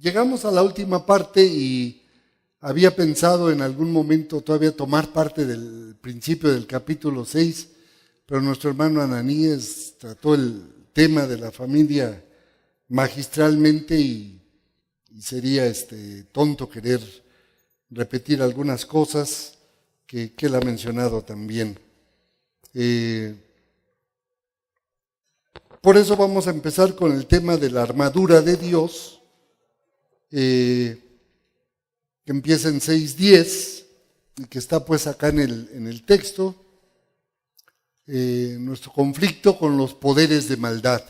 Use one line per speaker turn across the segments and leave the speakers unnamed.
llegamos a la última parte y había pensado en algún momento todavía tomar parte del principio del capítulo 6, pero nuestro hermano Ananías trató el tema de la familia magistralmente y sería tonto querer repetir algunas cosas que él ha mencionado también. Por eso vamos a empezar con el tema de la armadura de Dios, que empieza en 6:10 y que está pues acá en el texto, nuestro conflicto con los poderes de maldad.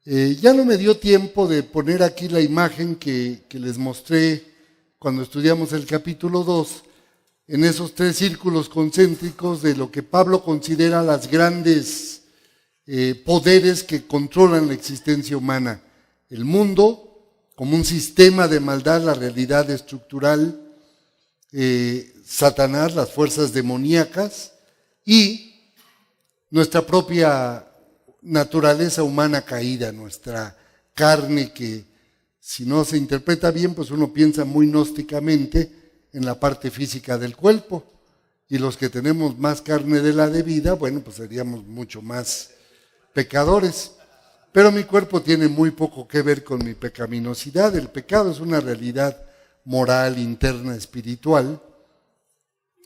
Ya no me dio tiempo de poner aquí la imagen que les mostré cuando estudiamos el capítulo 2, en esos 3 círculos concéntricos de lo que Pablo considera las grandes poderes que controlan la existencia humana. El mundo como un sistema de maldad, la realidad estructural, Satanás, las fuerzas demoníacas y nuestra propia naturaleza humana caída, nuestra carne que si no se interpreta bien, pues uno piensa muy gnósticamente en la parte física del cuerpo, y los que tenemos más carne de la debida, bueno, pues seríamos mucho más pecadores. Pero mi cuerpo tiene muy poco que ver con mi pecaminosidad. El pecado es una realidad moral, interna, espiritual,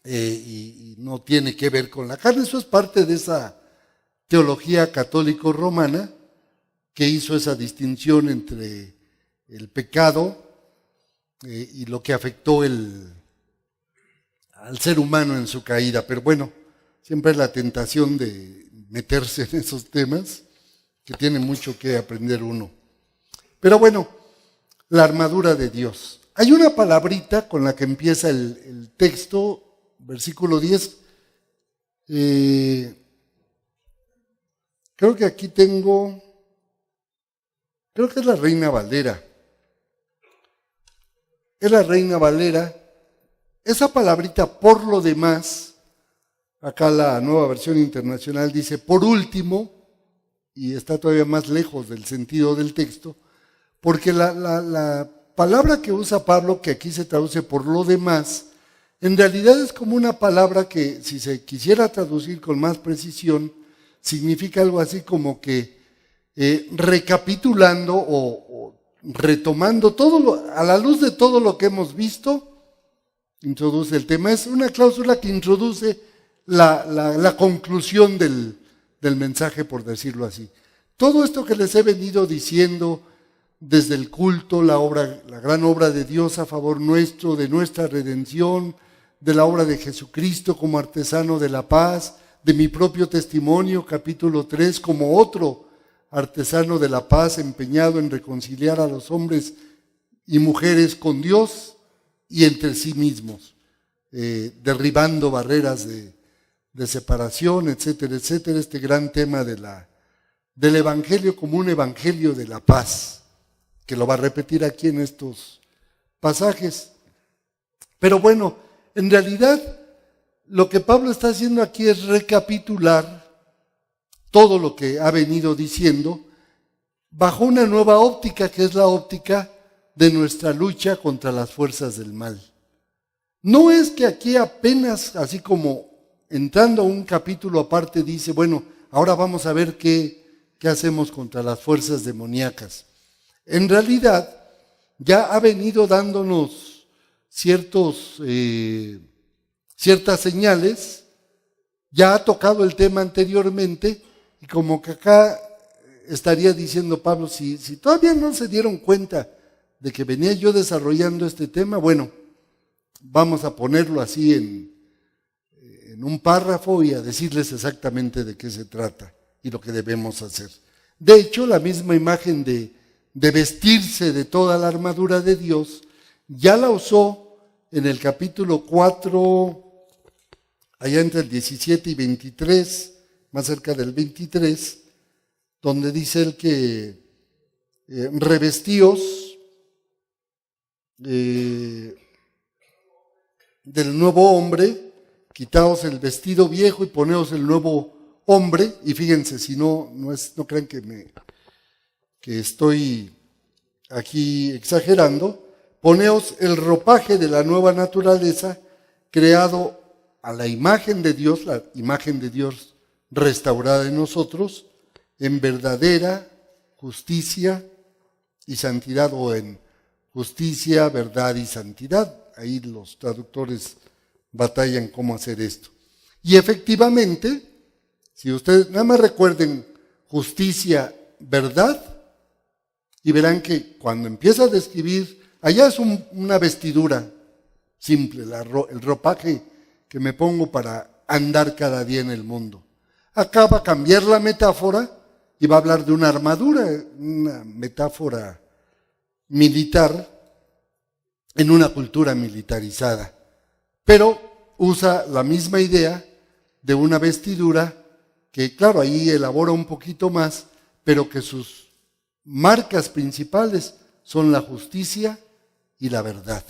y no tiene que ver con la carne. Eso es parte de esa teología católico-romana que hizo esa distinción entre el pecado y lo que afectó al ser humano en su caída. Pero bueno, siempre es la tentación de meterse en esos temas, que tiene mucho que aprender uno. Pero bueno, la armadura de Dios. Hay una palabrita con la que empieza el texto, versículo 10. Creo que aquí creo que es la Reina Valera. Es la Reina Valera. Esa palabrita, por lo demás, acá la Nueva Versión Internacional dice por último, y está todavía más lejos del sentido del texto, porque la palabra que usa Pablo, que aquí se traduce por lo demás, en realidad es como una palabra que, si se quisiera traducir con más precisión, significa algo así como que recapitulando o retomando a la luz de todo lo que hemos visto, introduce el tema. Es una cláusula que introduce la conclusión del mensaje, por decirlo así. Todo esto que les he venido diciendo desde el culto, la gran obra de Dios a favor nuestro, de nuestra redención, de la obra de Jesucristo como artesano de la paz, de mi propio testimonio, capítulo 3, como otro artesano de la paz empeñado en reconciliar a los hombres y mujeres con Dios y entre sí mismos, derribando barreras de separación, etcétera, etcétera. Este gran tema del evangelio como un evangelio de la paz, que lo va a repetir aquí en estos pasajes. Pero bueno, en realidad lo que Pablo está haciendo aquí es recapitular todo lo que ha venido diciendo bajo una nueva óptica, que es la óptica de nuestra lucha contra las fuerzas del mal. No es que aquí apenas, así como entrando a un capítulo aparte, dice, bueno, ahora vamos a ver qué hacemos contra las fuerzas demoníacas. En realidad, ya ha venido dándonos ciertas señales, ya ha tocado el tema anteriormente, y como que acá estaría diciendo Pablo, si todavía no se dieron cuenta de que venía yo desarrollando este tema, bueno, vamos a ponerlo así en un párrafo y a decirles exactamente de qué se trata y lo que debemos hacer. De hecho, la misma imagen de vestirse de toda la armadura de Dios ya la usó en el capítulo 4, allá entre el 17 y 23, más cerca del 23, donde dice él que revestíos del nuevo hombre, quitaos el vestido viejo y poneos el nuevo hombre. Y fíjense, si no crean que estoy aquí exagerando, poneos el ropaje de la nueva naturaleza, creado a la imagen de Dios, la imagen de Dios restaurada en nosotros, en verdadera justicia y santidad, o en justicia, verdad y santidad. Ahí los traductores batallan cómo hacer esto. Y efectivamente, si ustedes nada más recuerden justicia, verdad, y verán que cuando empieza a describir, allá es una vestidura simple, el ropaje que me pongo para andar cada día en el mundo. Acá va a cambiar la metáfora y va a hablar de una armadura, una metáfora militar en una cultura militarizada. Pero usa la misma idea de una vestidura que, claro, ahí elabora un poquito más, pero que sus marcas principales son la justicia y la verdad.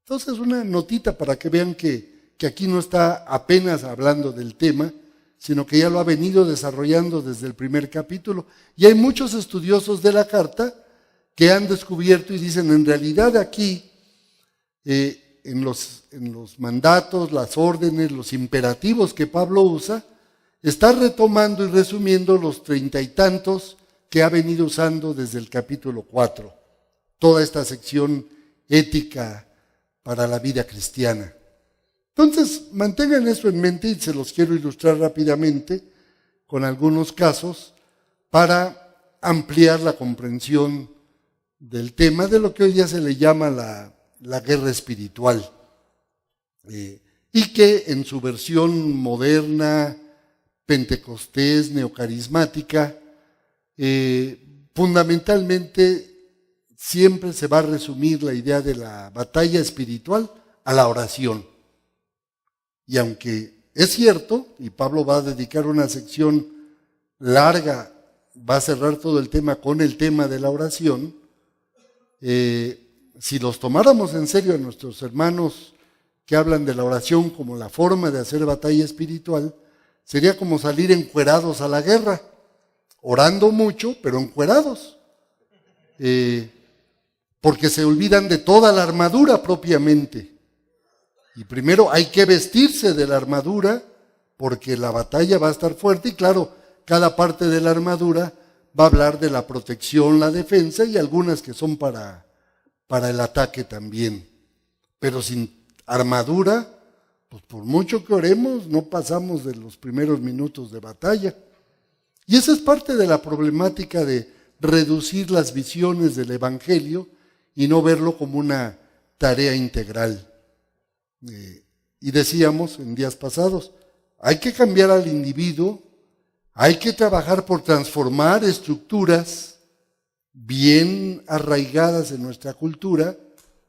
Entonces, una notita para que vean que aquí no está apenas hablando del tema, sino que ya lo ha venido desarrollando desde el primer capítulo. Y hay muchos estudiosos de la carta que han descubierto y dicen, en realidad aquí, en los mandatos, las órdenes, los imperativos que Pablo usa, está retomando y resumiendo los 30 y tantos que ha venido usando desde el capítulo 4. Toda esta sección ética para la vida cristiana. Entonces, mantengan eso en mente y se los quiero ilustrar rápidamente con algunos casos para ampliar la comprensión del tema de lo que hoy día se le llama la guerra espiritual. Y que en su versión moderna, pentecostés, neocarismática, fundamentalmente siempre se va a resumir la idea de la batalla espiritual a la oración. Y aunque es cierto, y Pablo va a dedicar una sección larga, va a cerrar todo el tema con el tema de la oración, si los tomáramos en serio a nuestros hermanos que hablan de la oración como la forma de hacer batalla espiritual, sería como salir encuerados a la guerra, orando mucho, pero encuerados. Porque se olvidan de toda la armadura propiamente. Y primero hay que vestirse de la armadura, porque la batalla va a estar fuerte, y claro, cada parte de la armadura va a hablar de la protección, la defensa, y algunas que son para el ataque también. Pero sin armadura, pues por mucho que oremos, no pasamos de los primeros minutos de batalla. Y esa es parte de la problemática de reducir las visiones del Evangelio y no verlo como una tarea integral. Y decíamos en días pasados, hay que cambiar al individuo, hay que trabajar por transformar estructuras bien arraigadas en nuestra cultura,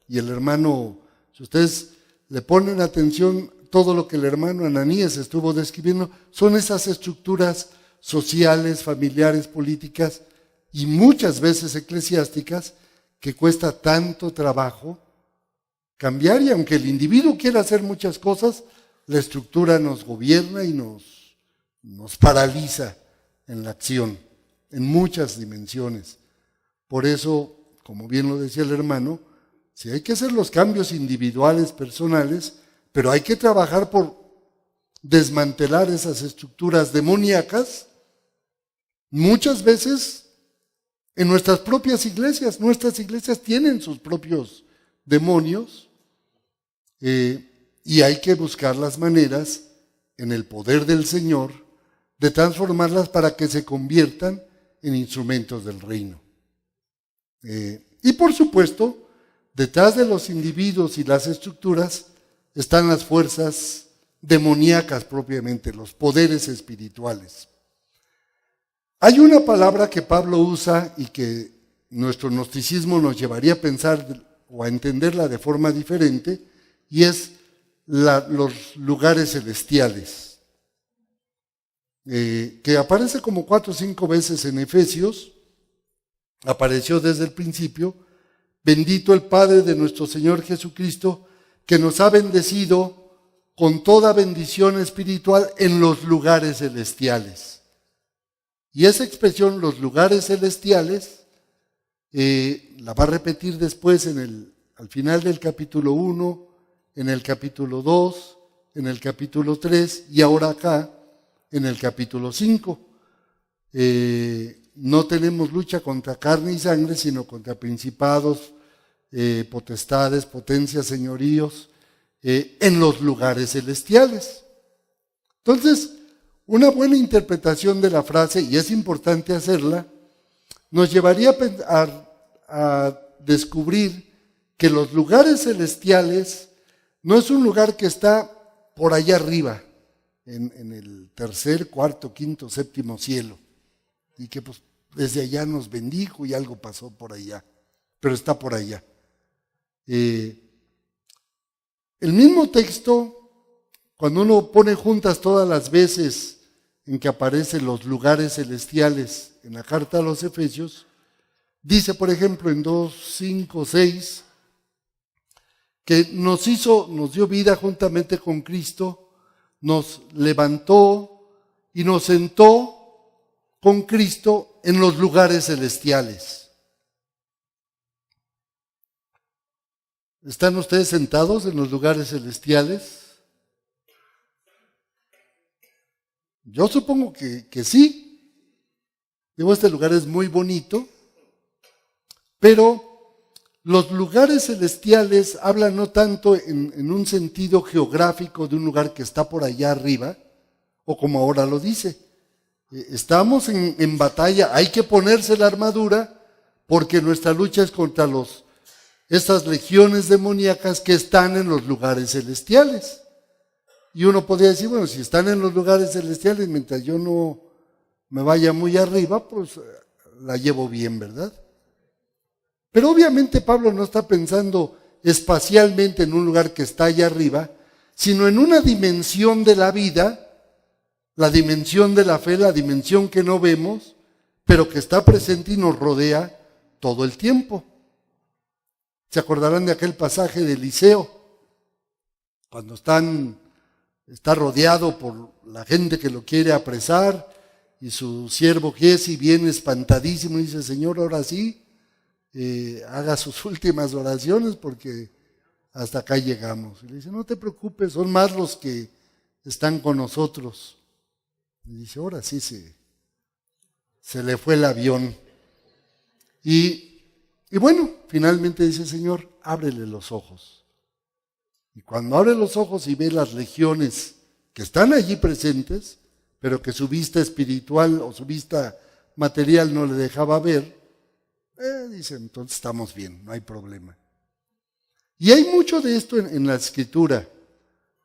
y el hermano, si ustedes le ponen atención, todo lo que el hermano Ananías estuvo describiendo son esas estructuras sociales, familiares, políticas y muchas veces eclesiásticas que cuesta tanto trabajo cambiar, y aunque el individuo quiera hacer muchas cosas, la estructura nos gobierna y nos paraliza en la acción, en muchas dimensiones. Por eso, como bien lo decía el hermano, sí hay que hacer los cambios individuales, personales, pero hay que trabajar por desmantelar esas estructuras demoníacas, muchas veces en nuestras propias iglesias. Nuestras iglesias tienen sus propios demonios, y hay que buscar las maneras en el poder del Señor de transformarlas para que se conviertan en instrumentos del reino. Y por supuesto, detrás de los individuos y las estructuras están las fuerzas demoníacas propiamente, los poderes espirituales. Hay una palabra que Pablo usa y que nuestro gnosticismo nos llevaría a pensar o a entenderla de forma diferente, y es los lugares celestiales, que aparece como 4 o 5 veces en Efesios, apareció desde el principio. Bendito el Padre de nuestro Señor Jesucristo, que nos ha bendecido con toda bendición espiritual en los lugares celestiales. Y esa expresión, los lugares celestiales, La va a repetir después al final del capítulo 1, en el capítulo 2, en el capítulo 3 y ahora acá en el capítulo 5. No tenemos lucha contra carne y sangre, sino contra principados, potestades, potencias, señoríos, en los lugares celestiales. Entonces, una buena interpretación de la frase, y es importante hacerla, nos llevaría a descubrir que los lugares celestiales no es un lugar que está por allá arriba, en el tercer, cuarto, quinto, séptimo cielo, y que pues desde allá nos bendijo y algo pasó por allá, pero está por allá. El mismo texto, cuando uno pone juntas todas las veces en que aparecen los lugares celestiales en la carta a los Efesios, dice, por ejemplo, en 2, 5, 6, que nos dio vida juntamente con Cristo, nos levantó y nos sentó con Cristo en los lugares celestiales. ¿Están ustedes sentados en los lugares celestiales? Yo supongo que sí. Digo, este lugar es muy bonito, pero los lugares celestiales hablan no tanto en un sentido geográfico de un lugar que está por allá arriba, o como ahora lo dice. Estamos en batalla, hay que ponerse la armadura, porque nuestra lucha es contra estas legiones demoníacas que están en los lugares celestiales. Y uno podría decir, bueno, si están en los lugares celestiales, mientras yo no me vaya muy arriba, pues la llevo bien, ¿verdad? Pero obviamente Pablo no está pensando espacialmente en un lugar que está allá arriba, sino en una dimensión de la vida, la dimensión de la fe, la dimensión que no vemos, pero que está presente y nos rodea todo el tiempo. ¿Se acordarán de aquel pasaje de Eliseo? Cuando está rodeado por la gente que lo quiere apresar y su siervo Giezi viene espantadísimo y dice, Señor, ahora sí, haga sus últimas oraciones porque hasta acá llegamos. Y le dice, no te preocupes, son más los que están con nosotros. Y dice, ahora sí se le fue el avión. Y bueno, finalmente dice, Señor, ábrele los ojos. Y cuando abre los ojos y ve las legiones que están allí presentes, pero que su vista espiritual o su vista material no le dejaba ver, dice, entonces estamos bien, no hay problema. Y hay mucho de esto en la Escritura,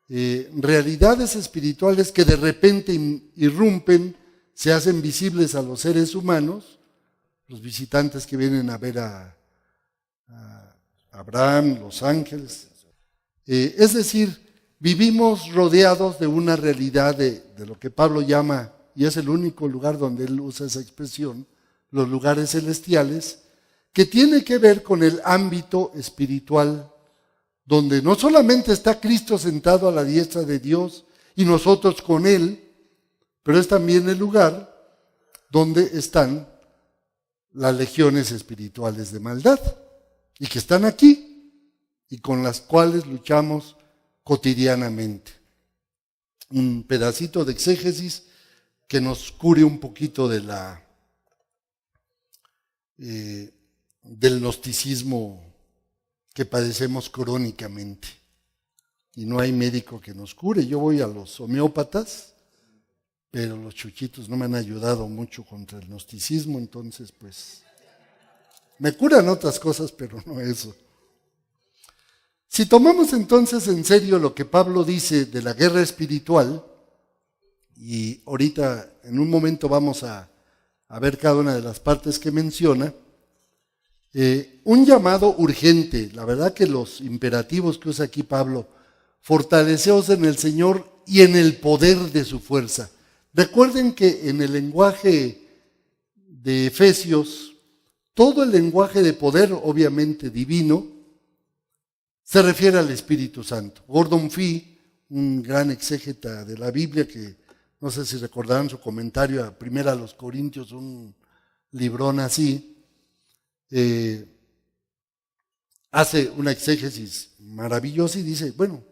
realidades espirituales que de repente irrumpen, se hacen visibles a los seres humanos, los visitantes que vienen a ver a Abraham, los ángeles. Es decir, vivimos rodeados de una realidad de lo que Pablo llama, y es el único lugar donde él usa esa expresión, los lugares celestiales, que tiene que ver con el ámbito espiritual, donde no solamente está Cristo sentado a la diestra de Dios y nosotros con Él, pero es también el lugar donde están las legiones espirituales de maldad y que están aquí y con las cuales luchamos cotidianamente. Un pedacito de exégesis que nos cure un poquito de del gnosticismo que padecemos crónicamente. Y no hay médico que nos cure. Yo voy a los homeópatas, pero los chuchitos no me han ayudado mucho contra el gnosticismo, entonces pues me curan otras cosas, pero no eso. Si tomamos entonces en serio lo que Pablo dice de la guerra espiritual, y ahorita en un momento vamos a ver cada una de las partes que menciona, un llamado urgente, la verdad que los imperativos que usa aquí Pablo, fortaleceos en el Señor y en el poder de su fuerza. Recuerden que en el lenguaje de Efesios, todo el lenguaje de poder, obviamente divino, se refiere al Espíritu Santo. Gordon Fee, un gran exégeta de la Biblia, que no sé si recordarán su comentario a 1 Corintios, un librón así, hace una exégesis maravillosa y dice, bueno,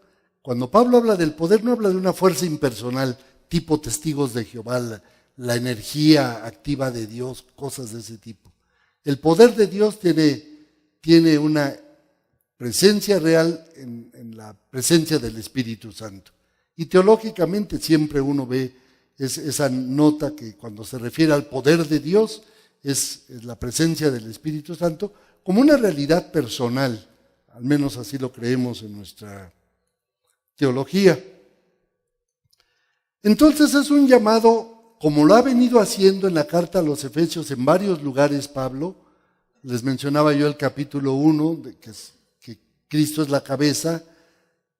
cuando Pablo habla del poder no habla de una fuerza impersonal, tipo testigos de Jehová, la energía activa de Dios, cosas de ese tipo. El poder de Dios tiene una presencia real en la presencia del Espíritu Santo. Y teológicamente siempre uno ve esa nota que cuando se refiere al poder de Dios es la presencia del Espíritu Santo como una realidad personal, al menos así lo creemos en nuestra teología. Entonces es un llamado, como lo ha venido haciendo en la carta a los Efesios en varios lugares Pablo. Les mencionaba yo el capítulo 1, que Cristo es la cabeza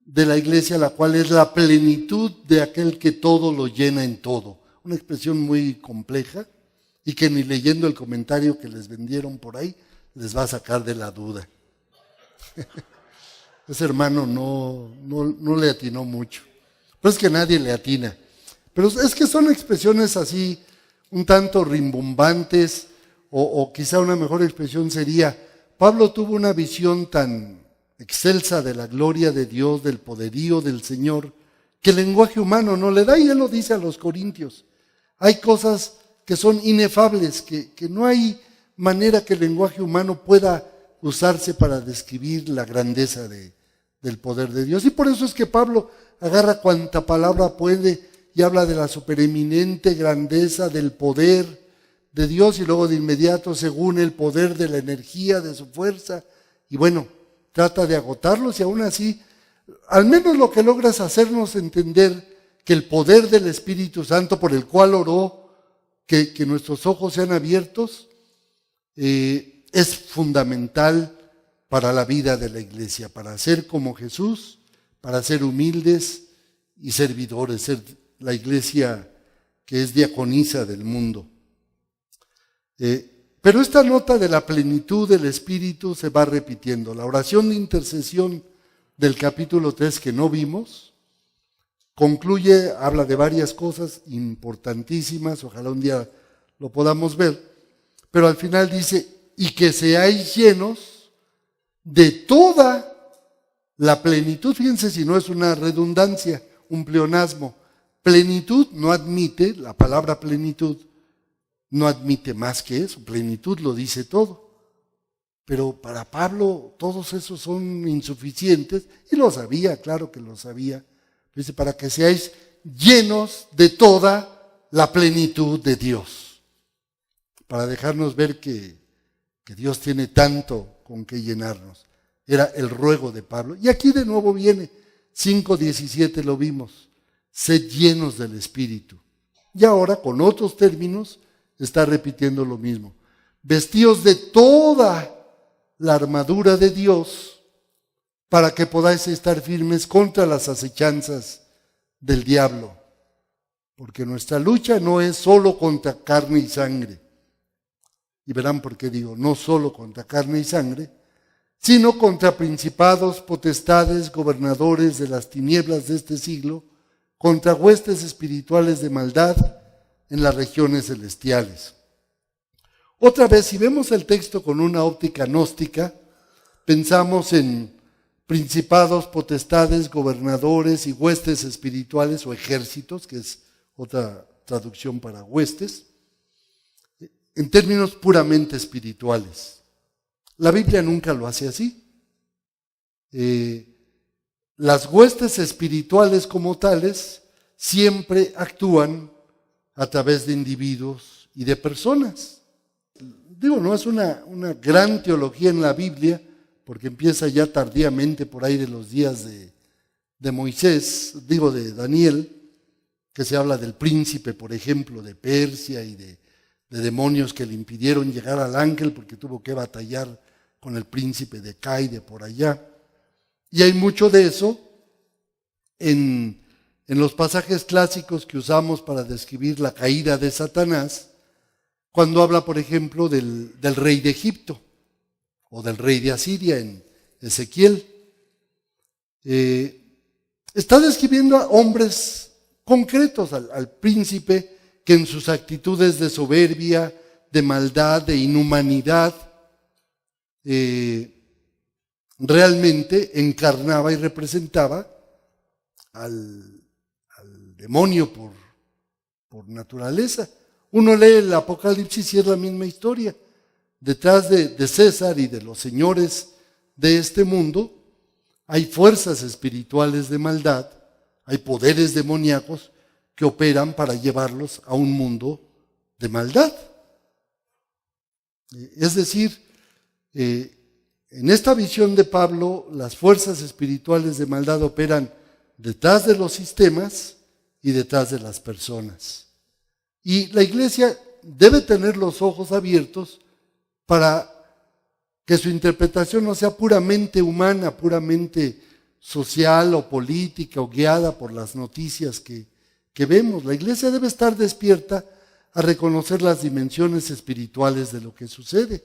de la iglesia, la cual es la plenitud de aquel que todo lo llena en todo. Una expresión muy compleja y que ni leyendo el comentario que les vendieron por ahí les va a sacar de la duda. Ese hermano no le atinó mucho. Pero es que nadie le atina. Pero es que son expresiones así un tanto rimbombantes, o quizá una mejor expresión sería, Pablo tuvo una visión tan excelsa de la gloria de Dios, del poderío del Señor, que el lenguaje humano no le da, y él lo dice a los corintios. Hay cosas que son inefables, que no hay manera que el lenguaje humano pueda usarse para describir la grandeza del poder de Dios. Y por eso es que Pablo agarra cuanta palabra puede y habla de la supereminente grandeza del poder de Dios, y luego de inmediato según el poder de la energía, de su fuerza, y bueno, trata de agotarlos, y aún así, al menos lo que logra es hacernos entender que el poder del Espíritu Santo, por el cual oró, que nuestros ojos sean abiertos, es fundamental para la vida de la iglesia, para ser como Jesús, para ser humildes y servidores, ser la iglesia que es diaconisa del mundo. Pero esta nota de la plenitud del Espíritu se va repitiendo. La oración de intercesión del capítulo 3 que no vimos, concluye, habla de varias cosas importantísimas, ojalá un día lo podamos ver, pero al final dice, y que seáis llenos de toda la plenitud. Fíjense si no es una redundancia, un pleonasmo. Plenitud no admite, la palabra plenitud no admite más que eso, plenitud lo dice todo. Pero para Pablo todos esos son insuficientes, y lo sabía, claro que lo sabía. Dice, para que seáis llenos de toda la plenitud de Dios. Para dejarnos ver que Dios tiene tanto con que llenarnos. Era el ruego de Pablo. Y aquí de nuevo viene, 5:17 lo vimos, sed llenos del Espíritu. Y ahora con otros términos está repitiendo lo mismo. Vestíos de toda la armadura de Dios para que podáis estar firmes contra las acechanzas del diablo. Porque nuestra lucha no es solo contra carne y sangre. Y verán por qué digo, no solo contra carne y sangre, sino contra principados, potestades, gobernadores de las tinieblas de este siglo, contra huestes espirituales de maldad en las regiones celestiales. Otra vez, si vemos el texto con una óptica gnóstica, pensamos en principados, potestades, gobernadores y huestes espirituales o ejércitos, que es otra traducción para huestes, en términos puramente espirituales. La Biblia nunca lo hace así. Las huestes espirituales como tales siempre actúan a través de individuos y de personas. Digo, no es una gran teología en la Biblia, porque empieza ya tardíamente por ahí de los días de Moisés, de Daniel, que se habla del príncipe, por ejemplo, de Persia y de demonios que le impidieron llegar al ángel porque tuvo que batallar con el príncipe de Caide por allá. Y hay mucho de eso en los pasajes clásicos que usamos para describir la caída de Satanás, cuando habla, por ejemplo, del rey de Egipto o del rey de Asiria en Ezequiel. Está describiendo a hombres concretos, al príncipe que en sus actitudes de soberbia, de maldad, de inhumanidad, realmente encarnaba y representaba al demonio por naturaleza. Uno lee el Apocalipsis y es la misma historia. Detrás de César y de los señores de este mundo hay fuerzas espirituales de maldad, hay poderes demoníacos que operan para llevarlos a un mundo de maldad. Es decir, en esta visión de Pablo, las fuerzas espirituales de maldad operan detrás de los sistemas y detrás de las personas. Y la iglesia debe tener los ojos abiertos para que su interpretación no sea puramente humana, puramente social o política o guiada por las noticias que vemos. La iglesia debe estar despierta a reconocer las dimensiones espirituales de lo que sucede.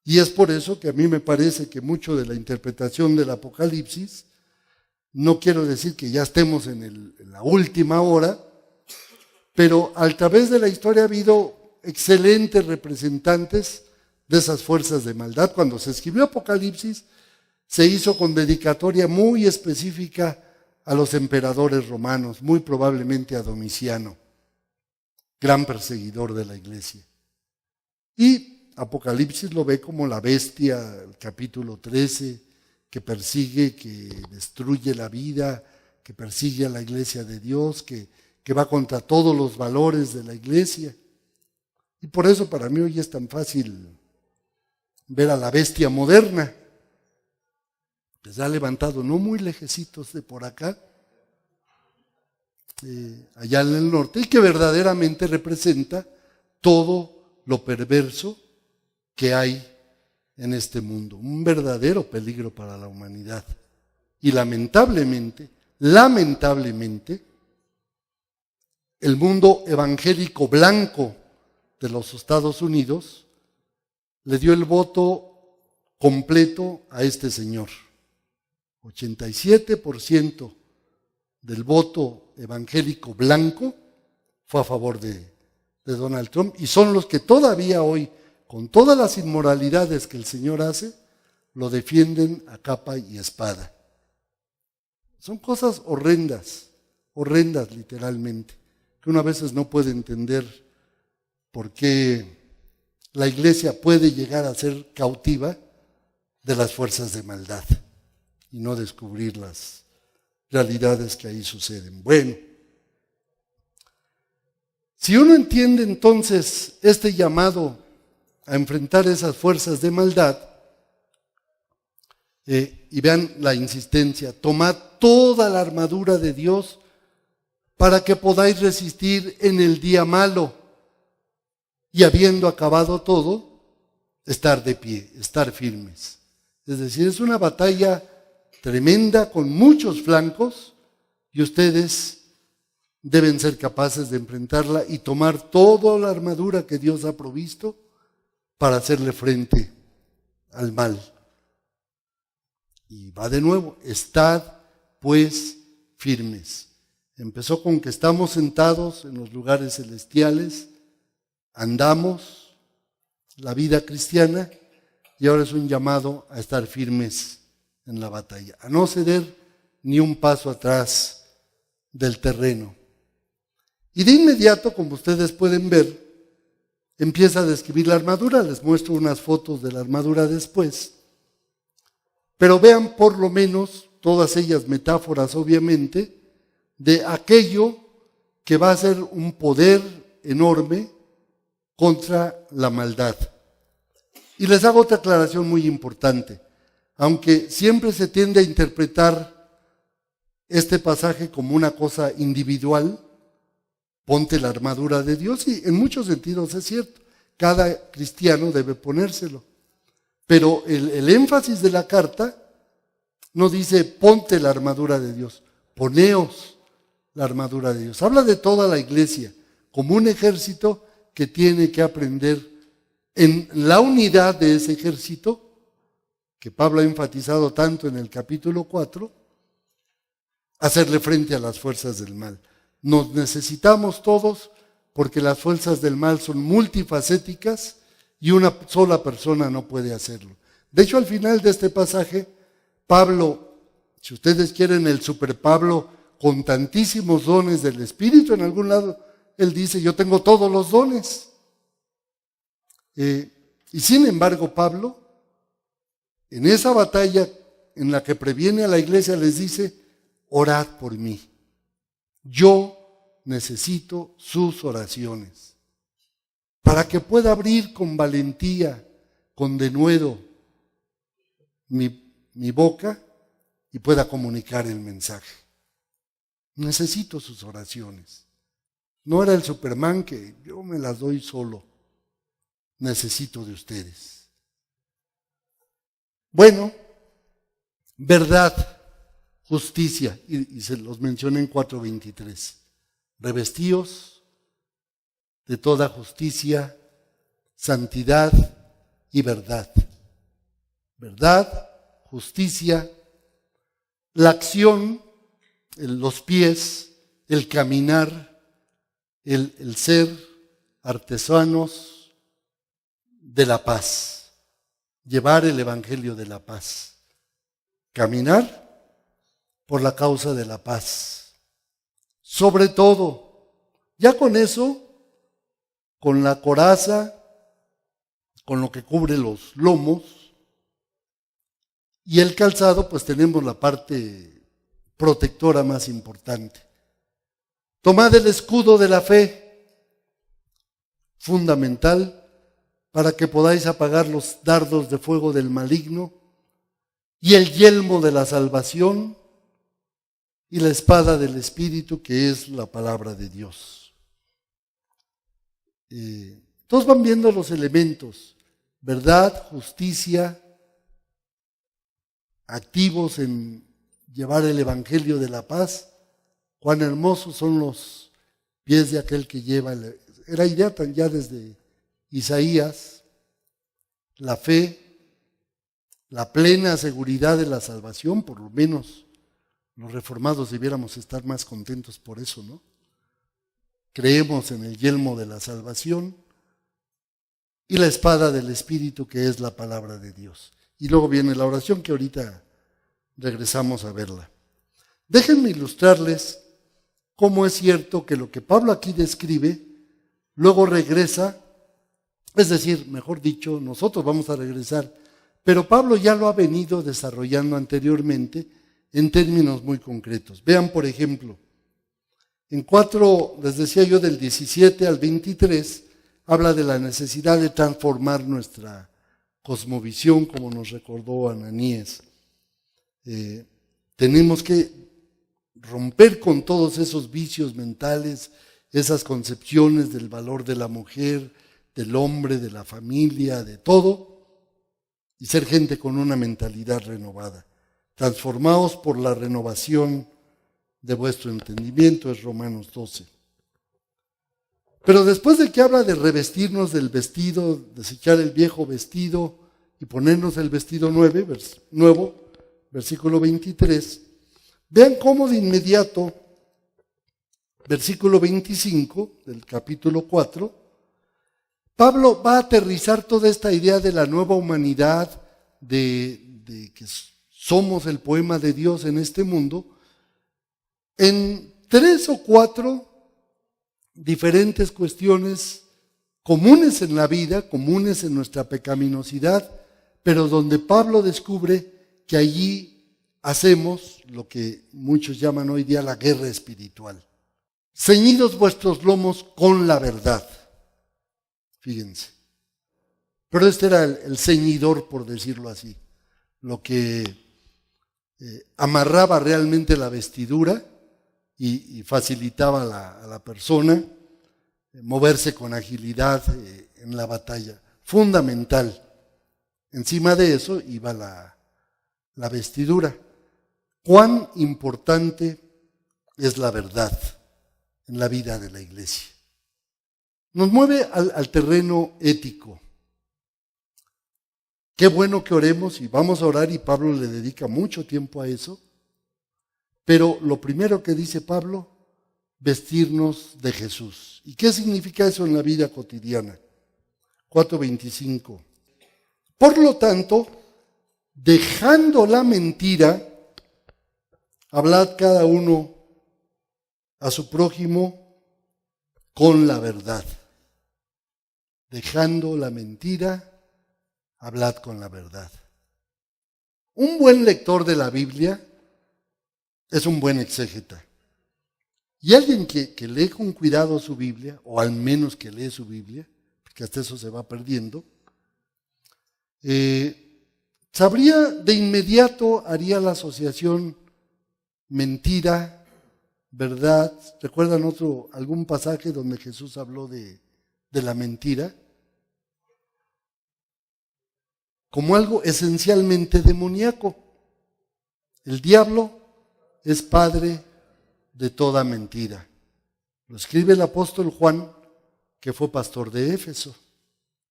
Y es por eso que a mí me parece que mucho de la interpretación del Apocalipsis, no quiero decir que ya estemos en la última hora, pero a través de la historia ha habido excelentes representantes de esas fuerzas de maldad. Cuando se escribió Apocalipsis, se hizo con dedicatoria muy específica a los emperadores romanos, muy probablemente a Domiciano, gran perseguidor de la iglesia. Y Apocalipsis lo ve como la bestia, el capítulo 13, que persigue, que destruye la vida, que persigue a la iglesia de Dios, que va contra todos los valores de la iglesia. Y por eso para mí hoy es tan fácil ver a la bestia moderna, que se ha levantado no muy lejecitos de por acá, allá en el norte, y que verdaderamente representa todo lo perverso que hay en este mundo, un verdadero peligro para la humanidad. Y lamentablemente, el mundo evangélico blanco de los Estados Unidos le dio el voto completo a este señor. 87% del voto evangélico blanco fue a favor de Donald Trump, y son los que todavía hoy, con todas las inmoralidades que el Señor hace, lo defienden a capa y espada. Son cosas horrendas literalmente, que uno a veces no puede entender por qué la iglesia puede llegar a ser cautiva de las fuerzas de maldad y no descubrir las realidades que ahí suceden. Bueno, si uno entiende entonces este llamado a enfrentar esas fuerzas de maldad, y vean la insistencia, tomad toda la armadura de Dios para que podáis resistir en el día malo, y habiendo acabado todo, estar de pie, estar firmes. Es decir, es una batalla tremenda con muchos flancos, y ustedes deben ser capaces de enfrentarla y tomar toda la armadura que Dios ha provisto para hacerle frente al mal. Y va de nuevo, estad pues firmes. Empezó con que estamos sentados en los lugares celestiales, andamos la vida cristiana, y ahora es un llamado a estar firmes en la batalla, a no ceder ni un paso atrás del terreno. Y de inmediato, como ustedes pueden ver, empieza a describir la armadura. Les muestro unas fotos de la armadura después. Pero vean por lo menos, todas ellas metáforas obviamente, de aquello que va a ser un poder enorme contra la maldad. Y les hago otra aclaración muy importante. Aunque siempre se tiende a interpretar este pasaje como una cosa individual, ponte la armadura de Dios, y en muchos sentidos es cierto, cada cristiano debe ponérselo. Pero el énfasis de la carta no dice ponte la armadura de Dios, poneos la armadura de Dios. Habla de toda la iglesia como un ejército que tiene que aprender en la unidad de ese ejército, que Pablo ha enfatizado tanto en el capítulo 4, hacerle frente a las fuerzas del mal. Nos necesitamos todos, porque las fuerzas del mal son multifacéticas y una sola persona no puede hacerlo. De hecho, al final de este pasaje, Pablo, si ustedes quieren el super Pablo, con tantísimos dones del Espíritu en algún lado, él dice, yo tengo todos los dones. Y sin embargo, Pablo, en esa batalla en la que previene a la iglesia, les dice, orad por mí. Yo necesito sus oraciones para que pueda abrir con valentía, con denuedo, mi boca y pueda comunicar el mensaje. Necesito sus oraciones. No era el Superman que yo me las doy solo. Necesito de ustedes. Bueno, verdad, justicia, y se los mencioné en 4:23. Revestíos de toda justicia, santidad y verdad. Verdad, justicia, la acción, los pies, el caminar, el ser artesanos de la paz, llevar el evangelio de la paz, caminar por la causa de la paz. Sobre todo, ya con eso, con la coraza, con lo que cubre los lomos, y el calzado, pues tenemos la parte protectora más importante. Tomad el escudo de la fe, fundamental, para que podáis apagar los dardos de fuego del maligno, y el yelmo de la salvación, y la espada del Espíritu, que es la palabra de Dios. Todos van viendo los elementos, verdad, justicia, activos en llevar el evangelio de la paz. Cuán hermosos son los pies de aquel que lleva, era idea ya desde Isaías, la fe, la plena seguridad de la salvación, por lo menos los reformados debiéramos estar más contentos por eso, ¿no? Creemos en el yelmo de la salvación y la espada del Espíritu, que es la palabra de Dios. Y luego viene la oración, que ahorita regresamos a verla. Déjenme ilustrarles cómo es cierto que lo que Pablo aquí describe, luego regresa, es decir, mejor dicho, nosotros vamos a regresar, pero Pablo ya lo ha venido desarrollando anteriormente en términos muy concretos. Vean, por ejemplo, en 4, les decía yo, del 17 al 23, habla de la necesidad de transformar nuestra cosmovisión, como nos recordó Ananías. Tenemos que romper con todos esos vicios mentales, esas concepciones del valor de la mujer, del hombre, de la familia, de todo, y ser gente con una mentalidad renovada. Transformaos por la renovación de vuestro entendimiento, es Romanos 12. Pero después de que habla de revestirnos del vestido, desechar el viejo vestido y ponernos el vestido nuevo, versículo 23, vean cómo de inmediato, versículo 25 del capítulo 4, Pablo va a aterrizar toda esta idea de la nueva humanidad, de que somos el poema de Dios en este mundo, en 3 o 4 diferentes cuestiones comunes en la vida, comunes en nuestra pecaminosidad, pero donde Pablo descubre que allí hacemos lo que muchos llaman hoy día la guerra espiritual. Ceñidos vuestros lomos con la verdad. Fíjense. Pero este era el ceñidor, por decirlo así, lo que amarraba realmente la vestidura y facilitaba a la persona moverse con agilidad en la batalla. Fundamental. Encima de eso iba la vestidura. Cuán importante es la verdad en la vida de la iglesia. Nos mueve al terreno ético. Qué bueno que oremos y vamos a orar, y Pablo le dedica mucho tiempo a eso. Pero lo primero que dice Pablo, vestirnos de Jesús. ¿Y qué significa eso en la vida cotidiana? 4:25. Por lo tanto, dejando la mentira, hablad cada uno a su prójimo con la verdad. Dejando la mentira, hablad con la verdad. Un buen lector de la Biblia es un buen exégeta. Y alguien que lee con cuidado su Biblia, o al menos que lee su Biblia, porque hasta eso se va perdiendo, sabría de inmediato, haría la asociación mentira, verdad. ¿Recuerdan algún pasaje donde Jesús habló de la mentira? Como algo esencialmente demoníaco. El diablo es padre de toda mentira. Lo escribe el apóstol Juan, que fue pastor de Éfeso.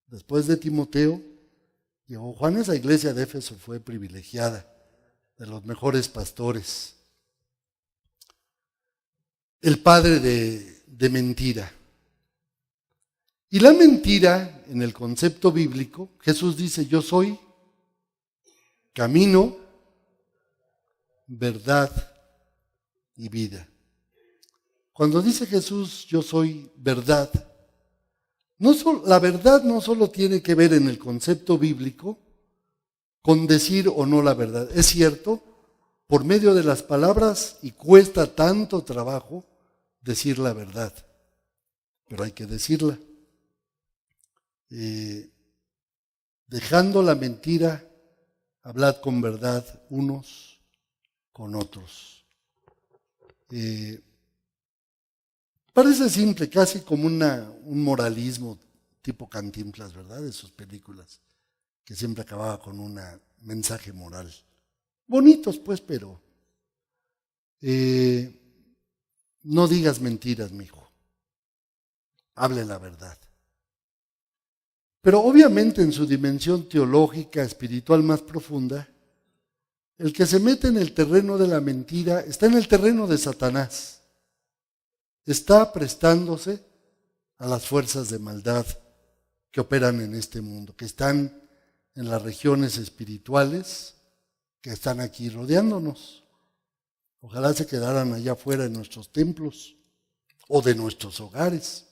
Después de Timoteo, llegó Juan. Esa iglesia de Éfeso fue privilegiada, de los mejores pastores. El padre de mentira. Y la mentira, en el concepto bíblico, Jesús dice: yo soy camino, verdad y vida. Cuando dice Jesús, yo soy verdad, la verdad no solo tiene que ver en el concepto bíblico con decir o no la verdad. Es cierto, por medio de las palabras, y cuesta tanto trabajo decir la verdad, pero hay que decirla. Dejando la mentira, hablad con verdad unos con otros. Parece simple, casi como un moralismo tipo Cantinflas, ¿verdad? De sus películas, que siempre acababa con un mensaje moral. Bonitos, pues, pero no digas mentiras, mijo. Hable la verdad. Pero obviamente en su dimensión teológica, espiritual más profunda, el que se mete en el terreno de la mentira está en el terreno de Satanás. Está prestándose a las fuerzas de maldad que operan en este mundo, que están en las regiones espirituales, que están aquí rodeándonos. Ojalá se quedaran allá afuera en nuestros templos o de nuestros hogares.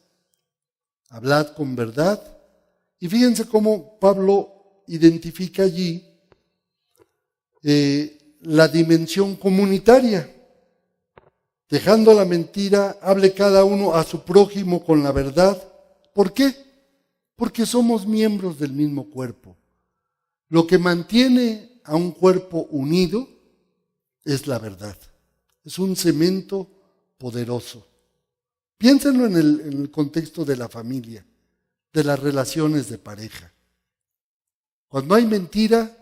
Hablad con verdad. Y fíjense cómo Pablo identifica allí la dimensión comunitaria. Dejando la mentira, hable cada uno a su prójimo con la verdad. ¿Por qué? Porque somos miembros del mismo cuerpo. Lo que mantiene a un cuerpo unido es la verdad. Es un cemento poderoso. Piénsenlo en el contexto de la familia, de las relaciones de pareja. Cuando hay mentira,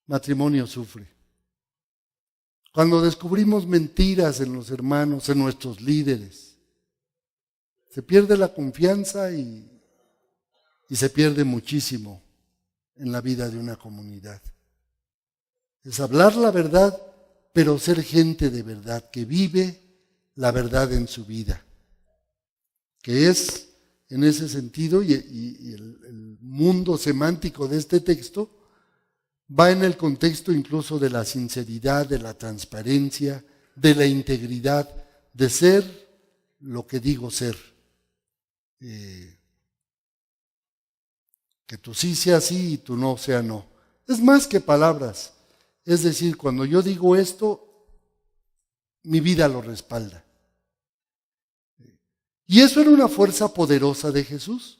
matrimonio sufre. Cuando descubrimos mentiras en los hermanos, en nuestros líderes, se pierde la confianza y se pierde muchísimo en la vida de una comunidad. Es hablar la verdad, pero ser gente de verdad, que vive la verdad en su vida, que es en ese sentido, y el mundo semántico de este texto va en el contexto incluso de la sinceridad, de la transparencia, de la integridad, de ser lo que digo ser. Que tú sí sea sí y tú no sea no. Es más que palabras. Es decir, cuando yo digo esto, mi vida lo respalda. Y eso era una fuerza poderosa de Jesús.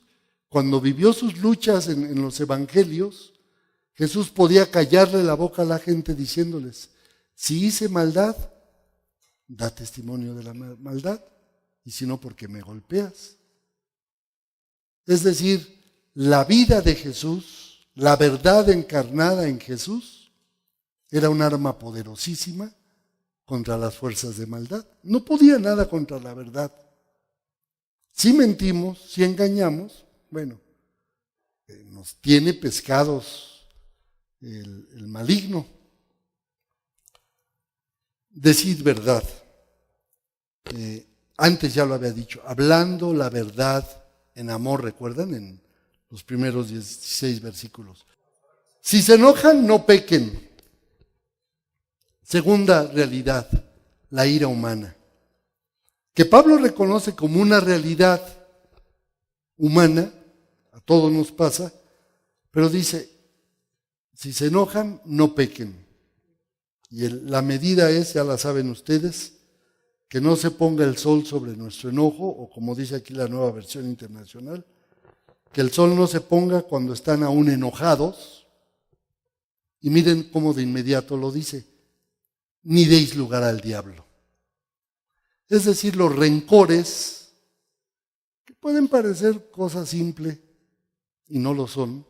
Cuando vivió sus luchas en los evangelios, Jesús podía callarle la boca a la gente diciéndoles: si hice maldad, da testimonio de la maldad, y si no, porque me golpeas. Es decir, la vida de Jesús, la verdad encarnada en Jesús, era un arma poderosísima contra las fuerzas de maldad. No podía nada contra la verdad. Si mentimos, si engañamos, bueno, nos tiene pescados el maligno. Decid verdad. Antes ya lo había dicho, hablando la verdad en amor, ¿recuerdan? En los primeros 16 versículos. Si se enojan, no pequen. Segunda realidad, la ira humana, que Pablo reconoce como una realidad humana, a todos nos pasa, pero dice, si se enojan, no pequen. Y la medida es, ya la saben ustedes, que no se ponga el sol sobre nuestro enojo, o como dice aquí la Nueva Versión Internacional, que el sol no se ponga cuando están aún enojados. Y miren cómo de inmediato lo dice, ni deis lugar al diablo. Es decir, los rencores, que pueden parecer cosa simple y no lo son.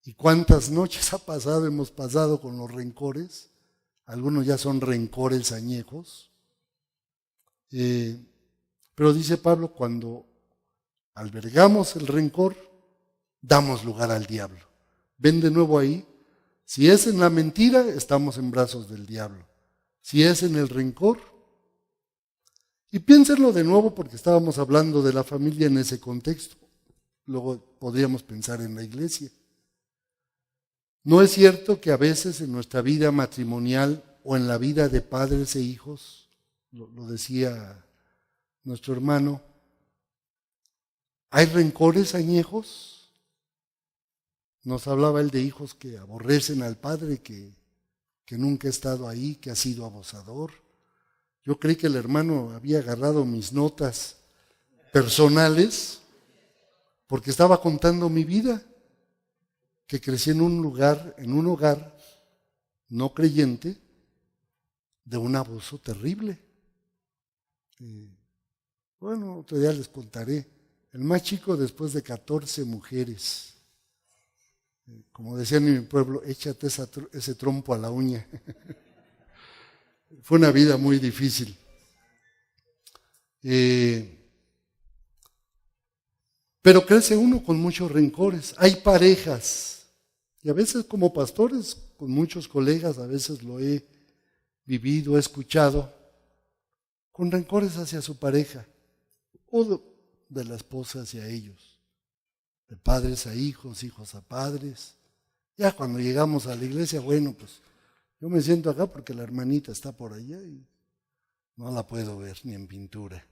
¿Y cuántas noches hemos pasado con los rencores? Algunos ya son rencores añejos. Pero dice Pablo, cuando albergamos el rencor, damos lugar al diablo. Ven de nuevo ahí, si es en la mentira, estamos en brazos del diablo. Si es en el rencor, y piénsenlo de nuevo porque estábamos hablando de la familia en ese contexto. Luego podríamos pensar en la iglesia. ¿No es cierto que a veces en nuestra vida matrimonial o en la vida de padres e hijos, lo decía nuestro hermano, hay rencores añejos? Nos hablaba él de hijos que aborrecen al padre, que nunca ha estado ahí, que ha sido abusador. Yo creí que el hermano había agarrado mis notas personales porque estaba contando mi vida, que crecí en un hogar no creyente, de un abuso terrible. Bueno, otro día les contaré. El más chico después de 14 mujeres. Como decían en mi pueblo, échate ese trompo a la uña. Fue una vida muy difícil. Pero crece uno con muchos rencores. Hay parejas, y a veces como pastores, con muchos colegas, a veces lo he vivido, he escuchado, con rencores hacia su pareja, o de la esposa hacia ellos, de padres a hijos, hijos a padres. Ya cuando llegamos a la iglesia, bueno, pues yo me siento acá porque la hermanita está por allá y no la puedo ver ni en pintura.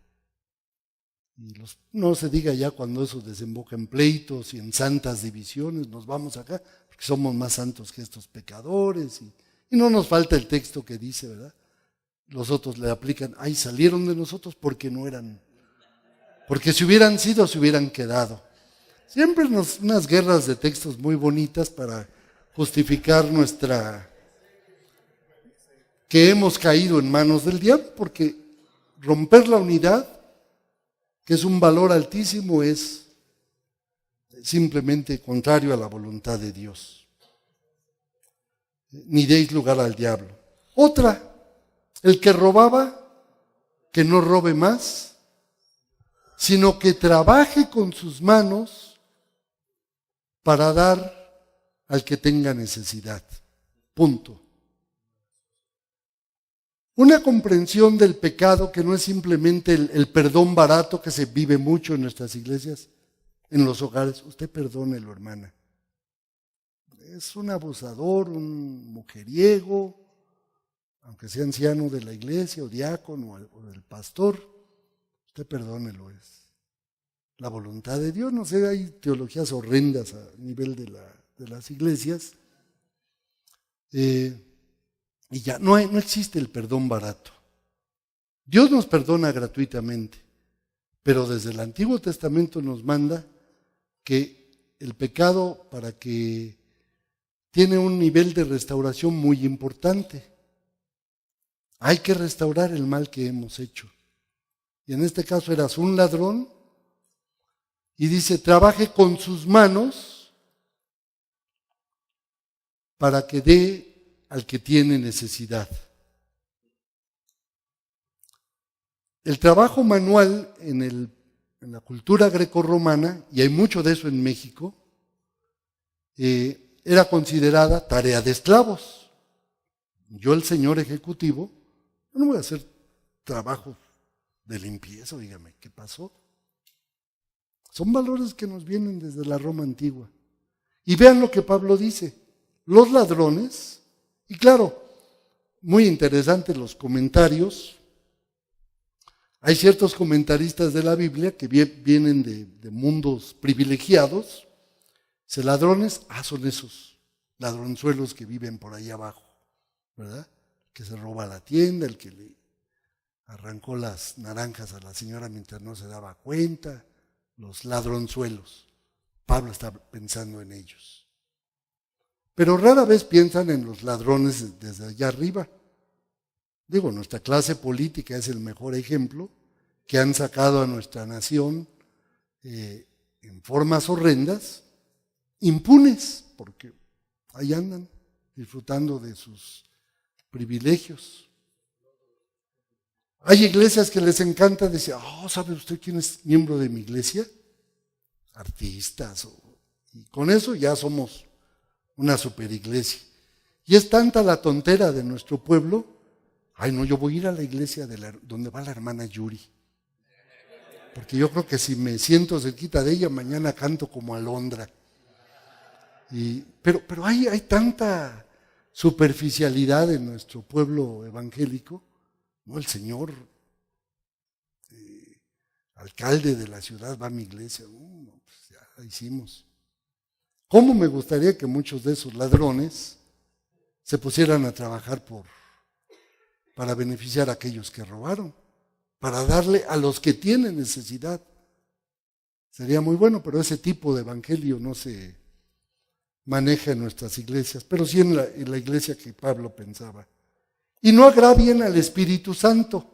Y no se diga ya cuando eso desemboca en pleitos y en santas divisiones, nos vamos acá porque somos más santos que estos pecadores. Y no nos falta el texto que dice, ¿verdad? Los otros le aplican, ay, salieron de nosotros porque no eran, porque si hubieran sido, se hubieran quedado. Siempre unas guerras de textos muy bonitas para justificar que hemos caído en manos del diablo, porque romper la unidad, que es un valor altísimo, es simplemente contrario a la voluntad de Dios. Ni deis lugar al diablo. Otra, el que robaba, que no robe más, sino que trabaje con sus manos para dar al que tenga necesidad. Punto. Una comprensión del pecado que no es simplemente el perdón barato que se vive mucho en nuestras iglesias, en los hogares. Usted perdónelo, hermana. Es un abusador, un mujeriego, aunque sea anciano de la iglesia o diácono o del pastor, usted perdónelo. Es la voluntad de Dios. No sé, hay teologías horrendas a nivel de las iglesias. Y ya no existe el perdón barato. Dios nos perdona gratuitamente, pero desde el Antiguo Testamento nos manda que el pecado, para que tiene un nivel de restauración muy importante. Hay que restaurar el mal que hemos hecho. Y en este caso eras un ladrón, y dice, trabaje con sus manos para que dé al que tiene necesidad. El trabajo manual en la cultura grecorromana, y hay mucho de eso en México, era considerada tarea de esclavos. Yo, el señor ejecutivo, no voy a hacer trabajo de limpieza, dígame, ¿qué pasó? Son valores que nos vienen desde la Roma antigua. Y vean lo que Pablo dice. Los ladrones, y claro, muy interesantes los comentarios. Hay ciertos comentaristas de la Biblia que vienen de mundos privilegiados. Dice, ladrones, son esos ladronzuelos que viven por ahí abajo, ¿verdad? Que se roba la tienda, el que le arrancó las naranjas a la señora mientras no se daba cuenta, los ladronzuelos. Pablo está pensando en ellos. Pero rara vez piensan en los ladrones desde allá arriba. Digo, nuestra clase política es el mejor ejemplo que han sacado a nuestra nación en formas horrendas, impunes, porque ahí andan disfrutando de sus privilegios. Hay iglesias que les encanta decir, ¿sabe usted quién es miembro de mi iglesia? Artistas. Y con eso ya somos una superiglesia. Y es tanta la tontera de nuestro pueblo. No, yo voy a ir a la iglesia donde va la hermana Yuri. Porque yo creo que si me siento cerquita de ella, mañana canto como alondra. Pero hay tanta superficialidad en nuestro pueblo evangélico. No, el señor alcalde de la ciudad va a mi iglesia. Pues ya la hicimos. ¿Cómo me gustaría que muchos de esos ladrones se pusieran a trabajar para beneficiar a aquellos que robaron, para darle a los que tienen necesidad? Sería muy bueno, pero ese tipo de evangelio no se maneja en nuestras iglesias, pero sí en la iglesia que Pablo pensaba. Y no agravien al Espíritu Santo.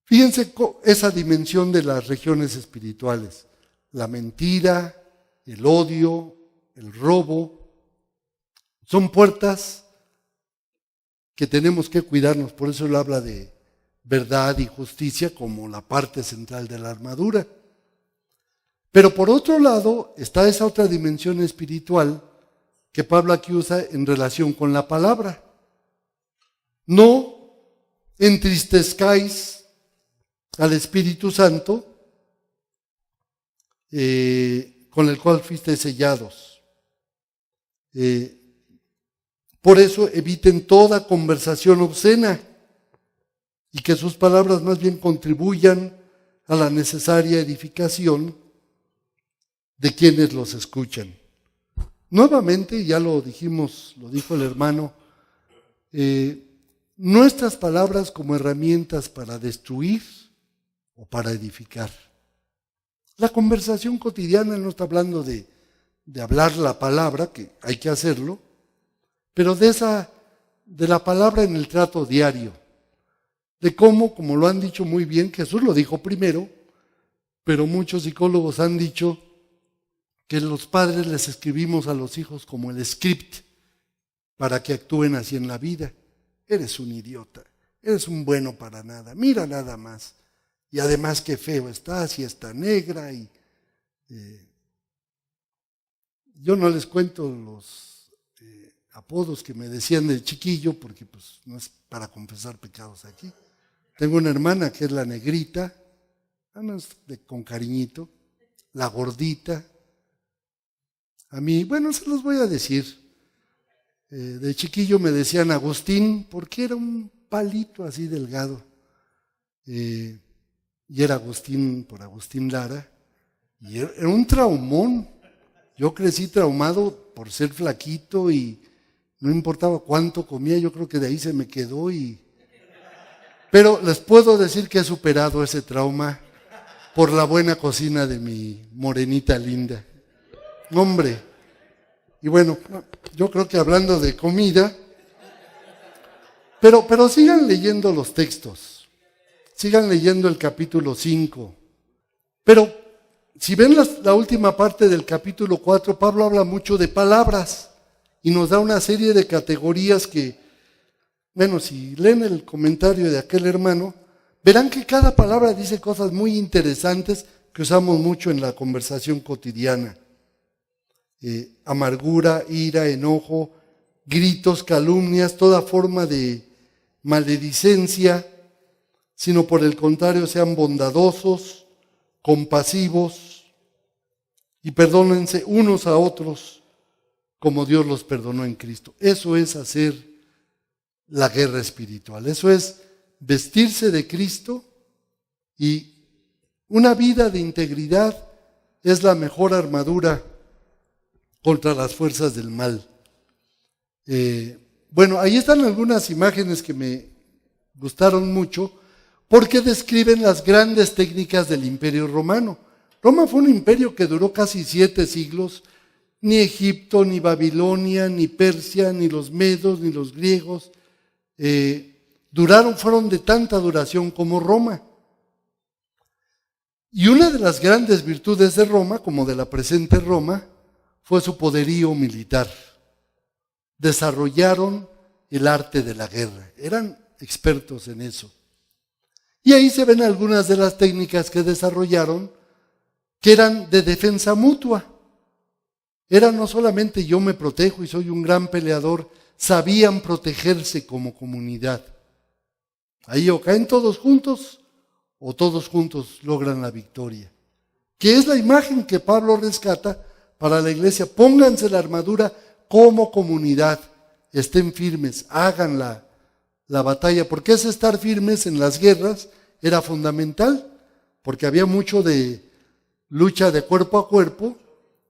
Fíjense esa dimensión de las regiones espirituales. La mentira, el odio, el robo, son puertas que tenemos que cuidarnos. Por eso él habla de verdad y justicia como la parte central de la armadura. Pero por otro lado está esa otra dimensión espiritual que Pablo aquí usa en relación con la palabra. No entristezcáis al Espíritu Santo con el cual fuisteis sellados. Por eso eviten toda conversación obscena y que sus palabras más bien contribuyan a la necesaria edificación de quienes los escuchan. Nuevamente, ya lo dijimos, lo dijo el hermano, nuestras palabras como herramientas para destruir o para edificar. La conversación cotidiana no está hablando de hablar la palabra, que hay que hacerlo, pero de la palabra en el trato diario, de cómo, como lo han dicho muy bien, Jesús lo dijo primero, pero muchos psicólogos han dicho que los padres les escribimos a los hijos como el script para que actúen así en la vida. Eres un idiota, eres un bueno para nada, mira nada más. Y además qué feo estás y está negra. Yo no les cuento los apodos que me decían de chiquillo porque pues no es para confesar pecados aquí. Tengo una hermana que es la negrita, con cariñito, la gordita. A mí, se los voy a decir. De chiquillo me decían Agustín porque era un palito así delgado. Y era Agustín por Agustín Lara. Y era un traumón. Yo crecí traumado por ser flaquito y no importaba cuánto comía, yo creo que de ahí se me quedó. Pero les puedo decir que he superado ese trauma por la buena cocina de mi morenita linda. Hombre, y yo creo que hablando de comida, pero sigan leyendo los textos, sigan leyendo el capítulo 5. Pero si ven la última parte del capítulo 4, Pablo habla mucho de palabras y nos da una serie de categorías que, si leen el comentario de aquel hermano, verán que cada palabra dice cosas muy interesantes que usamos mucho en la conversación cotidiana. Amargura, ira, enojo, gritos, calumnias, toda forma de maledicencia, sino por el contrario sean bondadosos, compasivos y perdónense unos a otros como Dios los perdonó en Cristo. Eso es hacer la guerra espiritual. Eso es vestirse de Cristo, y una vida de integridad es la mejor armadura contra las fuerzas del mal. Bueno, ahí están algunas imágenes que me gustaron mucho porque describen las grandes técnicas del Imperio Romano. Roma fue un imperio que duró casi 7 siglos. Ni Egipto, ni Babilonia, ni Persia, ni los medos, ni los griegos fueron de tanta duración como Roma. Y una de las grandes virtudes de Roma, como de la presente Roma, fue su poderío militar. Desarrollaron el arte de la guerra, eran expertos en eso. Y ahí se ven algunas de las técnicas que desarrollaron, que eran de defensa mutua. Era no solamente yo me protejo y soy un gran peleador, sabían protegerse como comunidad. Ahí o caen todos juntos, o todos juntos logran la victoria. Que es la imagen que Pablo rescata para la iglesia. Pónganse la armadura como comunidad, estén firmes, hagan la batalla. Porque ese estar firmes en las guerras era fundamental, porque había mucho de lucha de cuerpo a cuerpo,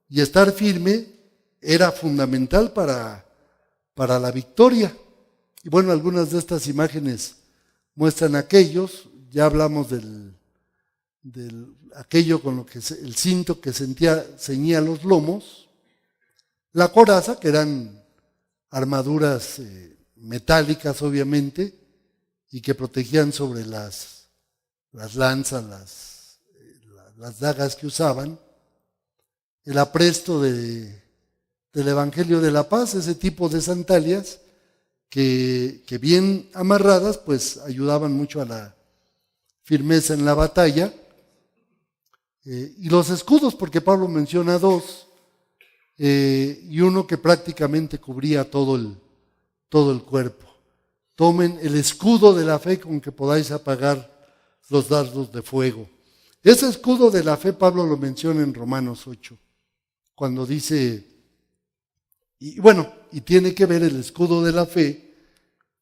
y estar firme era fundamental para la victoria. Y bueno, algunas de estas imágenes muestran aquellos. Ya hablamos del aquello con lo que el cinto que ceñía los lomos, la coraza, que eran armaduras metálicas obviamente, y que protegían sobre las lanzas, las dagas que usaban, el apresto del Evangelio de la Paz, ese tipo de sandalias que bien amarradas pues ayudaban mucho a la firmeza en la batalla, y los escudos, porque Pablo menciona 2, y uno que prácticamente cubría todo el cuerpo. Tomen el escudo de la fe con que podáis apagar los dardos de fuego. Ese escudo de la fe Pablo lo menciona en Romanos 8, cuando dice, y tiene que ver el escudo de la fe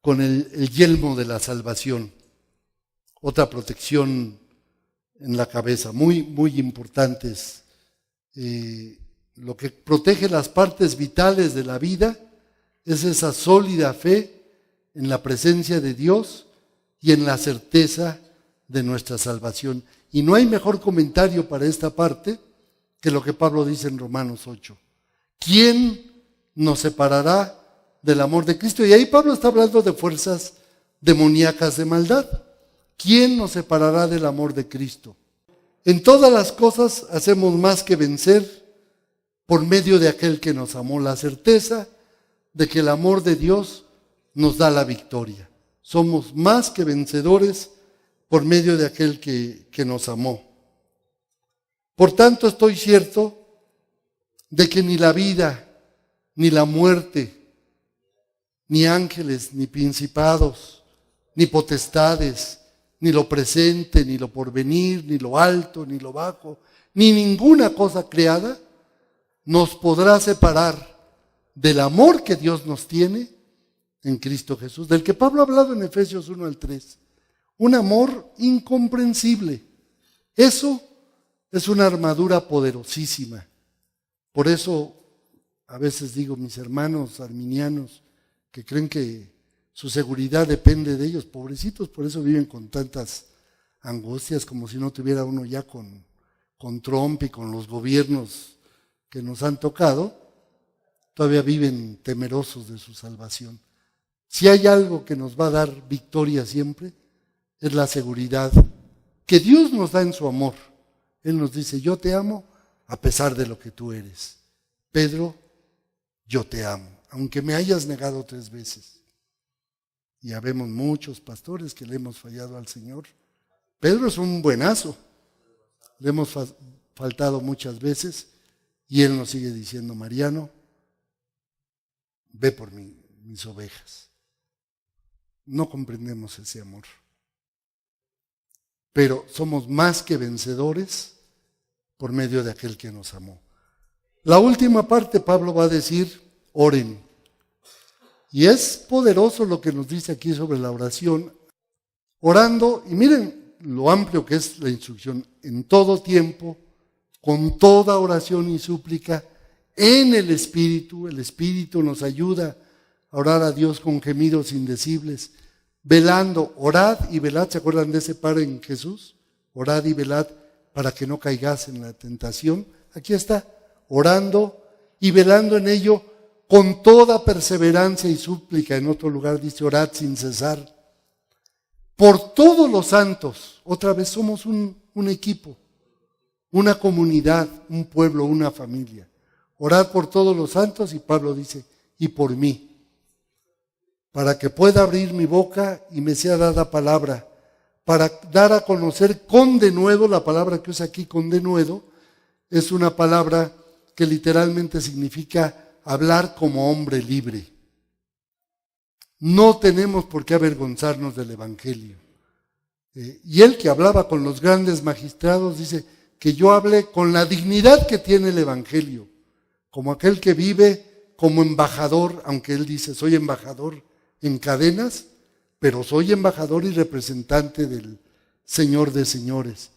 con el yelmo de la salvación, otra protección en la cabeza, muy, muy importantes. Lo que protege las partes vitales de la vida es esa sólida fe en la presencia de Dios y en la certeza de nuestra salvación. Y no hay mejor comentario para esta parte que lo que Pablo dice en Romanos 8. ¿Quién nos separará del amor de Cristo? Y ahí Pablo está hablando de fuerzas demoníacas de maldad. ¿Quién nos separará del amor de Cristo? En todas las cosas hacemos más que vencer por medio de aquel que nos amó, la certeza de que el amor de Dios nos da la victoria. Somos más que vencedores por medio de aquel que nos amó. Por tanto, estoy cierto de que ni la vida, ni la muerte, ni ángeles, ni principados, ni potestades, ni lo presente, ni lo porvenir, ni lo alto, ni lo bajo, ni ninguna cosa creada nos podrá separar del amor que Dios nos tiene en Cristo Jesús, del que Pablo ha hablado en Efesios 1 al 3. Un amor incomprensible. Eso es una armadura poderosísima. Por eso a veces digo, mis hermanos arminianos que creen que su seguridad depende de ellos, pobrecitos, por eso viven con tantas angustias, como si no tuviera uno ya con Trump y con los gobiernos que nos han tocado, todavía viven temerosos de su salvación. Si hay algo que nos va a dar victoria siempre, es la seguridad que Dios nos da en su amor. Él nos dice, yo te amo a pesar de lo que tú eres. Pedro, yo te amo, aunque me hayas negado 3 veces. Y habemos muchos pastores que le hemos fallado al Señor. Pedro es un buenazo. Le hemos faltado muchas veces y Él nos sigue diciendo, Mariano, ve por mis ovejas. No comprendemos ese amor. Pero somos más que vencedores por medio de aquel que nos amó. La última parte, Pablo va a decir, oren. Y es poderoso lo que nos dice aquí sobre la oración. Orando, y miren lo amplio que es la instrucción, en todo tiempo, con toda oración y súplica, en el Espíritu nos ayuda a orar a Dios con gemidos indecibles, velando, orad y velad, ¿se acuerdan de ese par en Jesús? Orad y velad para que no caigas en la tentación. Aquí está, orando y velando en ello con toda perseverancia y súplica. En otro lugar dice, orad sin cesar. Por todos los santos, otra vez somos un equipo, una comunidad, un pueblo, una familia. Orad por todos los santos, y Pablo dice, y por mí, para que pueda abrir mi boca y me sea dada palabra, para dar a conocer con denuedo. La palabra que usa aquí, con denuedo, es una palabra que literalmente significa hablar como hombre libre. No tenemos por qué avergonzarnos del Evangelio. Y él, que hablaba con los grandes magistrados, dice que yo hable con la dignidad que tiene el Evangelio, como aquel que vive como embajador, aunque él dice, soy embajador en cadenas, pero soy embajador y representante del Señor de señores.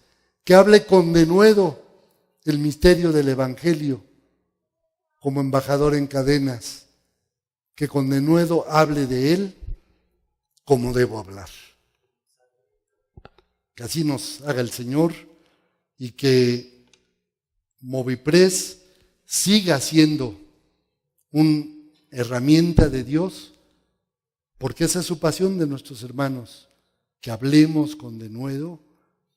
Que hable con denuedo el misterio del Evangelio, como embajador en cadenas, que con denuedo hable de él como debo hablar. Que así nos haga el Señor, y que Movipress siga siendo una herramienta de Dios, porque esa es su pasión de nuestros hermanos, que hablemos con denuedo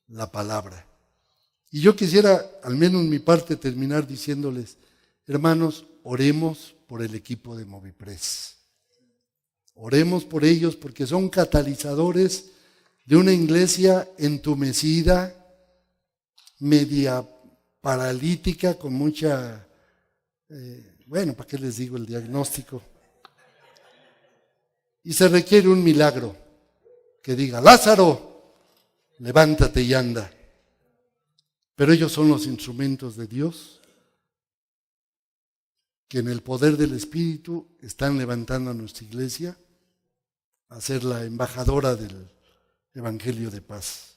la palabra. Y yo quisiera, al menos mi parte, terminar diciéndoles, hermanos, oremos por el equipo de Movipress. Oremos por ellos, porque son catalizadores de una iglesia entumecida, media paralítica, con mucha, ¿para qué les digo el diagnóstico? Y se requiere un milagro que diga, Lázaro, levántate y anda. Pero ellos son los instrumentos de Dios, que en el poder del Espíritu están levantando a nuestra iglesia a ser la embajadora del Evangelio de paz.